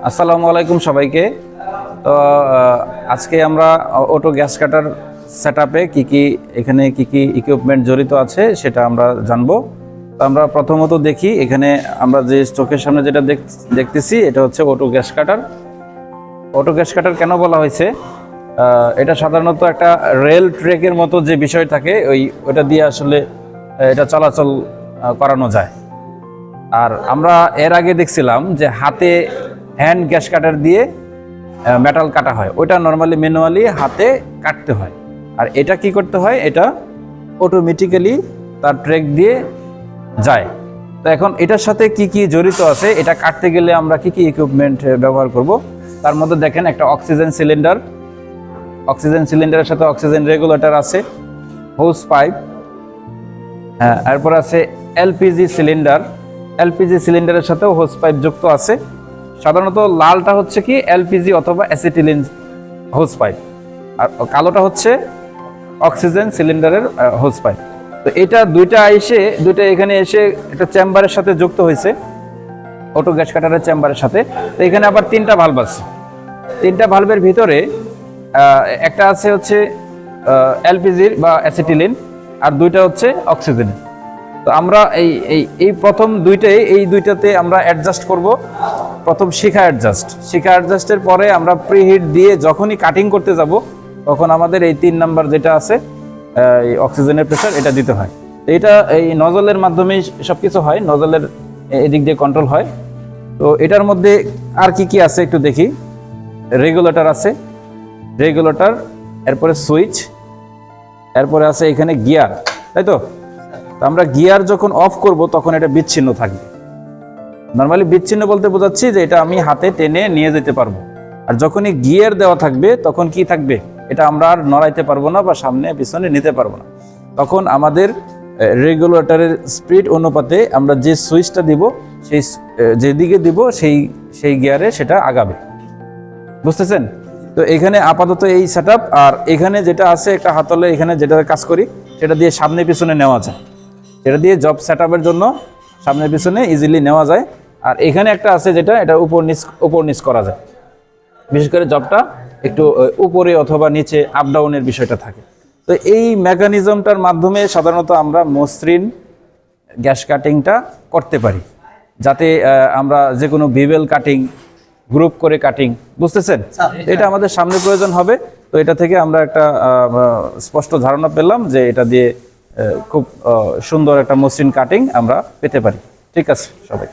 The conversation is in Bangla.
আসসালামু আলাইকুম সবাইকে। তো আজকে আমরা অটো গ্যাস কাটার সেটআপে কি এখানে কি ইকুইপমেন্ট জড়িত আছে সেটা আমরা জানবো। তো আমরা প্রথমত দেখি এখানে আমরা যে চোখের সামনে যেটা দেখতেছি এটা হচ্ছে auto gas cutter. Auto gas cutter কেন বলা হয়েছে? এটা সাধারণত একটা রেল ট্রেকের মতো যে বিষয় থাকে ওটা দিয়ে আসলে এটা চলাচল করানো যায়। আর আমরা এর আগে দেখছিলাম যে হাতে হ্যান্ড গ্যাস কাটার দিয়ে মেটাল কাটা হয়, ওটা নর্মালি ম্যানুয়ালি হাতে কাটতে হয়। আর এটা কি করতে হয়, এটা অটোমেটিক্যালি তার ট্রেক দিয়ে যায়। তো এখন এটার সাথে কি জড়িত আছে, এটা কাটতে গেলে আমরা কি ইকুইপমেন্ট ব্যবহার করব। তার মধ্যে দেখেন একটা অক্সিজেন সিলিন্ডারের সাথে অক্সিজেন রেগুলেটর আছে, হোস পাইপ, হ্যাঁ, এরপর আছে এলপিজি সিলিন্ডারের সাথেও হোস পাইপ যুক্ত আছে। সাধারণত লালটা হচ্ছে কি এলপিজি অথবা অ্যাসিটিলিন হোস পাইপ, আর কালোটা হচ্ছে অক্সিজেন সিলিন্ডারের হোস পাইপ। তো এটা দুইটা এখানে এসে একটা চেম্বারের সাথে যুক্ত হয়েছে, অটো গ্যাস কাটারের চেম্বারের সাথে। তো এখানে আবার তিনটা ভালভ আছে। তিনটা ভালভের ভিতরে একটা আছে হচ্ছে এলপিজির বা অ্যাসিটিলিন, আর দুইটা হচ্ছে অক্সিজেন। তো আমরা এই প্রথম দুইটাতে আমরা অ্যাডজাস্ট করব। প্রথম শিখা অ্যাডজাস্টের পরে আমরা প্রিহিট দিয়ে যখনই কাটিং করতে যাব তখন আমাদের এই 3 নাম্বার যেটা আছে এই অক্সিজেনের প্রেসার, এটা দিতে হয়। এটা এই নজলের মাধ্যমেই সবকিছু হয়, নজলের এদিক দিয়ে কন্ট্রোল হয়। তো এটার মধ্যে আর কি আছে একটু দেখি। রেগুলেটর আছে, এরপরে সুইচ, এরপরে আছে এখানে গিয়ার, তাই তো? আমরা গিয়ার যখন অফ করব তখন এটা বিচ্ছিন্ন থাকবে। নর্মালি বিচ্ছিন্ন বলতে বোঝাচ্ছি যে এটা আমি হাতে টেনে নিয়ে যেতে পারবো। আর যখনই গিয়ার দেওয়া থাকবে তখন কি থাকবে, এটা আমরা আর নড়াইতে পারবো না বা সামনে পিছনে নিতে পারবো না। তখন আমাদের রেগুলেটরের স্পিড অনুপাতে আমরা যে সুইচটা দিব, সেই যেদিকে দিব সেই গিয়ারে সেটা আগাবে। বুঝতেছেন? তো এখানে আপাতত এই সেটআপ। আর এখানে যেটা আছে একটা হাতলে, এখানে যেটা কাজ করি সেটা দিয়ে সামনে পিছনে নেওয়া যায়। এটা দিয়ে জব সেটআপের জন্য সামনে পিছনে ইজিলি নেওয়া যায়। আর এখানে একটা আছে যেটা এটা উপর নিচ করা যায়। বিশেষ করে জবটা একটু উপরে অথবা নিচে আপ ডাউনের বিষয়টা থাকে। তো এই মেকানিজমটার মাধ্যমে সাধারণত আমরা মসৃণ গ্যাস কাটিংটা করতে পারি, যাতে আমরা যে কোনো ভিভেল কাটিং, গ্রুপ করে কাটিং, বুঝতেছেন? এটা আমাদের সামনে প্রয়োজন হবে। তো এটা থেকে আমরা একটা স্পষ্ট ধারণা পেলাম যে এটা দিয়ে খুব সুন্দর একটা মসৃণ কাটিং আমরা পেতে পারি। ঠিক আছে সবাই।